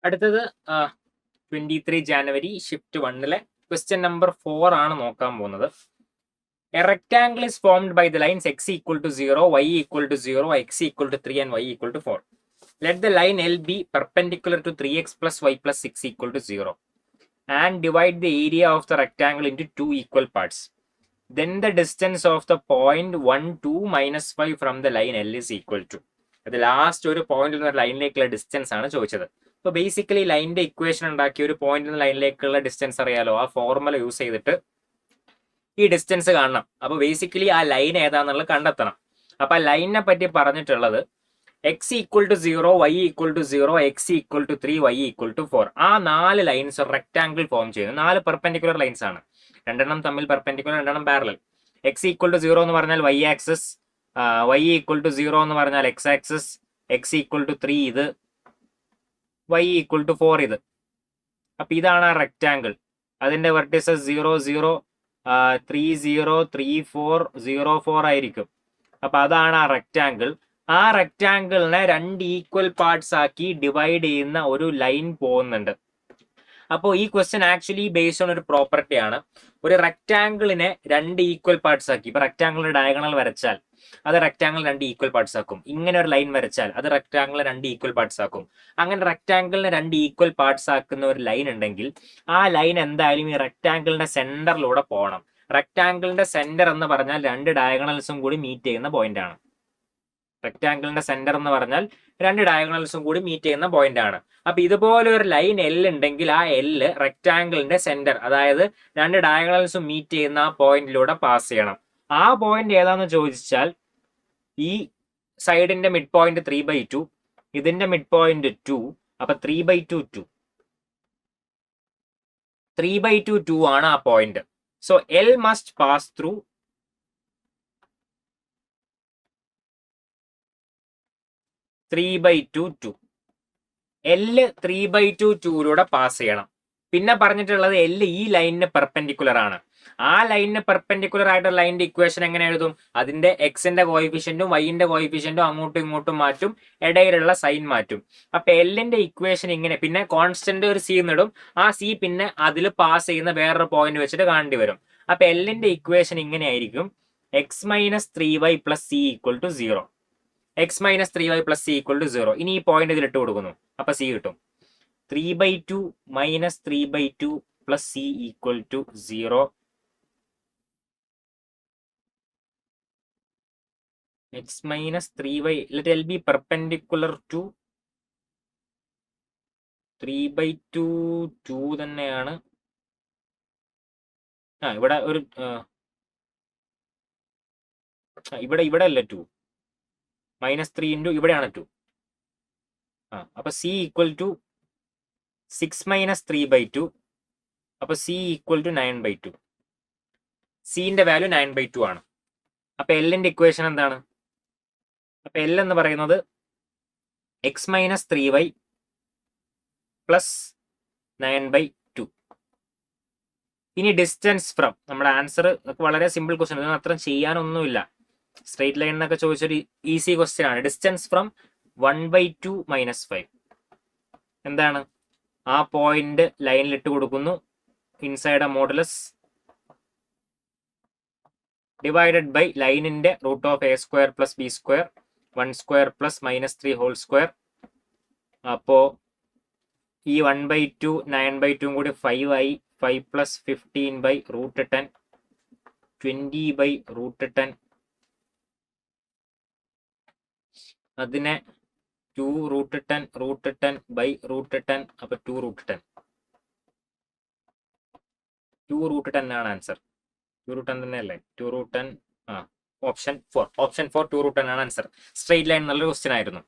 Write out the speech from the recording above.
അടുത്തത് 23 January shift 1 question number 4 ആണ് നോക്കാൻ പോകുന്നത്. A rectangle is formed by the lines x equal to 0, y equal to 0, x equal to 3 and y equal to 4. Let the line L be perpendicular to 3x plus y plus 6 equal to 0 and divide the area of the rectangle into two equal parts. Then the distance of the point 1, 2, minus 5 from the line L is equal to. അത് last ഒരു പോയിന്റിൽ നിന്ന് ലൈനിലേക്കുള്ള distance ആണ് ചോദിച്ചത്. അപ്പോൾ basically ലൈനിന്റെ equation ഉണ്ടാക്കി ഒരു പോയിന്റിൽ നിന്ന് ലൈനിലേക്കുള്ള ഡിസ്റ്റൻസ് അറിയാലോ, ആ ഫോർമുല യൂസ് ചെയ്തിട്ട് ഈ ഡിസ്റ്റൻസ് കാണണം. അപ്പോൾ ബേസിക്കലി ആ ലൈൻ ഏതാന്നുള്ളത് കണ്ടെത്തണം. അപ്പൊ ആ ലൈനിനെ പറ്റി പറഞ്ഞിട്ടുള്ളത് X equal to 0, Y equal to 0, X equal to 3, Y equal to 4. ആ 4 ലൈൻസ് റെക്ടാംഗിൾ ഫോം ചെയ്യുന്നു. 4 പെർപെൻഡിക്കുലർ ലൈൻസ് ആണ്. രണ്ടെണ്ണം തമ്മിൽ പെർപെൻഡിക്കുലർ, രണ്ടെണ്ണം പാരലൽ. എക്സ് ഈക്വൽ ടു 0 എന്ന് പറഞ്ഞാൽ Y axis, Y equal to 0 എന്ന് പറഞ്ഞാൽ X axis, X equal to 3 ഇത്, വൈ ഈക്വൽ ടു 4 ഇത്. അപ്പൊ ഇതാണ് ആ റെക്ടാംഗിൾ. അതിന്റെ വെർട്ടിസസ് 0, 0, 3, 0, 3, 4, 0, 4 ആയിരിക്കും. അപ്പൊ അതാണ് ആ റെക്ടാംഗിൾ. ആ റെക്ടാംഗിളിനെ 2 ഈക്വൽ പാർട്സ് ആക്കി ഡിവൈഡ് ചെയ്യുന്ന ഒരു ലൈൻ പോകുന്നുണ്ട്. അപ്പോൾ ഈ ക്വസ്റ്റ്യൻ ആക്ച്വലി ബേസ്ഡ് ഓൺ ഒരു പ്രോപ്പർട്ടി ആണ്. ഒരു റെക്ടാംഗിളിനെ 2 ഈക്വൽ പാർട്സ് ആക്കി, ഇപ്പൊ റെക്ടാംഗിളിന്റെ ഡയഗണൽ വരച്ചാൽ അത് റെക്ടാംഗിൾ 2 ഈക്വൽ പാർട്സ് ആക്കും. ഇങ്ങനെ ഒരു ലൈൻ വരച്ചാൽ അത് റെക്ടാംഗിൾ 2 ഈക്വൽ പാർട്സ് ആക്കും. അങ്ങനെ റെക്ടാംഗിളിനെ 2 ഈക്വൽ പാർട്സ് ആക്കുന്ന ഒരു ലൈൻ ഉണ്ടെങ്കിൽ ആ ലൈൻ എന്തായാലും ഈ റെക്ടാംഗിളിന്റെ സെന്ററിലൂടെ പോകണം. റെക്ടാംഗിളിന്റെ സെന്റർ എന്ന് പറഞ്ഞാൽ 2 ഡയഗണൽസും കൂടി മീറ്റ് ചെയ്യുന്ന പോയിന്റ് ആണ്. റെക്ടാംഗിളിന്റെ സെന്റർ എന്ന് പറഞ്ഞാൽ 2 ഡയഗണൽസും കൂടി മീറ്റ് ചെയ്യുന്ന പോയിന്റ് ആണ്. അപ്പൊ ഇതുപോലെ ഒരു ലൈൻ എൽ ഉണ്ടെങ്കിൽ ആ എൽ റെക്ടാംഗിളിന്റെ സെന്റർ, അതായത് 2 ഡയഗണൽസും മീറ്റ് ചെയ്യുന്ന ആ പോയിന്റിലൂടെ പാസ് ചെയ്യണം. ആ പോയിന്റ് ഏതാന്ന് ചോദിച്ചാൽ ഈ സൈഡിന്റെ മിഡ് പോയിന്റ് 3/2, ഇതിന്റെ മിഡ് പോയിന്റ് 2. അപ്പൊ 3/2 2, 3/2 2 ആണ് ആ point. So L must pass through 3/2 2. L 3/2 2 pass ചെയ്യണം. പിന്നെ പറഞ്ഞിട്ടുള്ളത് എല് ഈ ലൈനിന് പെർപെൻഡിക്കുലർ ആണ്. ആ ലൈനിന് പെർപെൻഡിക്കുലർ ആയിട്ടുള്ള ലൈനിന്റെ ഇക്വേഷൻ എങ്ങനെ എഴുതും? അതിന്റെ എക്സിന്റെ കോയിഫിഷ്യന്റും വൈന്റെ കോയിഫിഷ്യന്റും അങ്ങോട്ടും ഇങ്ങോട്ടും മാറ്റും, ഇടയിലുള്ള സൈൻ മാറ്റും. അപ്പൊ എല്ലിന്റെ ഇക്വേഷൻ ഇങ്ങനെ, പിന്നെ കോൺസ്റ്റന്റ് ഒരു സി എന്നിടും. ആ സി പിന്നെ അതിൽ പാസ് ചെയ്യുന്ന വേറൊരു പോയിന്റ് വെച്ചിട്ട് കാണേണ്ടി വരും. അപ്പൊ എല്ലിന്റെ ഇക്വേഷൻ ഇങ്ങനെ ആയിരിക്കും: X minus 3y plus C equal to 0. X minus 3y plus C equal to 0. ഇനി ഈ പോയിന്റ് ഇതിൽ ഇട്ട് കൊടുക്കുന്നു. അപ്പൊ സി കിട്ടും. 3/2 minus 3/2 plus C equal to 0. X minus 3y, let L be perpendicular to 3/2 2 തന്നെയാണ്. ഇവിടെ ഒരു ഇവിടെ അല്ല 2, -3 ഇൻറ്റു ഇവിടെയാണ് 2. അപ്പൊ സി ഈക്വൽ ടു 6 മൈനസ് 3/2. അപ്പൊ സി ഈക്വൽ ടു 9/2. സിന്റെ വാല്യൂ 9/2 ആണ്. അപ്പൊ എല്ലിന്റെ ഇക്വേഷൻ എന്താണ്? അപ്പൊ എൽ എന്ന് പറയുന്നത് എക്സ് മൈനസ് 3y പ്ലസ് 9/2. ഇനി ഡിസ്റ്റൻസ് ഫ്രം, നമ്മുടെ ആൻസർ വളരെ സിമ്പിൾ ക്വസ്റ്റ്യൻ, ഇതിന് അത്ര ചെയ്യാനൊന്നുമില്ല. സ്ട്രെയിറ്റ് ലൈൻ എന്നൊക്കെ ചോദിച്ചൊരു ഈസി ക്വസ്റ്റ്യൻ ആണ്. ഡിസ്റ്റൻസ് ഫ്രം 1/2 മൈനസ് 5 എന്താണ്? ആ പോയിന്റ് ലൈനിൽ ഇട്ട് കൊടുക്കുന്നു. Inside a modulus divided by ലൈനിന്റെ root of a² plus b² 1² plus -3 whole square. അപ്പോ ഈ 1/2 9/2 കൂടി 5 ആയി. 5 പ്ലസ് 15/√10 20/√10. അതിനെ 2√10 √10/√10. അപ്പൊ 2√10. 2√10 ആണ് ആൻസർ. 2√10 തന്നെയല്ലേ? 2√10. ഓപ്ഷൻ 4 2√10 ആണ് ആൻസർ. സ്ട്രെയിറ്റ് ലൈൻ എന്നുള്ള ക്വസ്റ്റ്യൻ ആയിരുന്നു.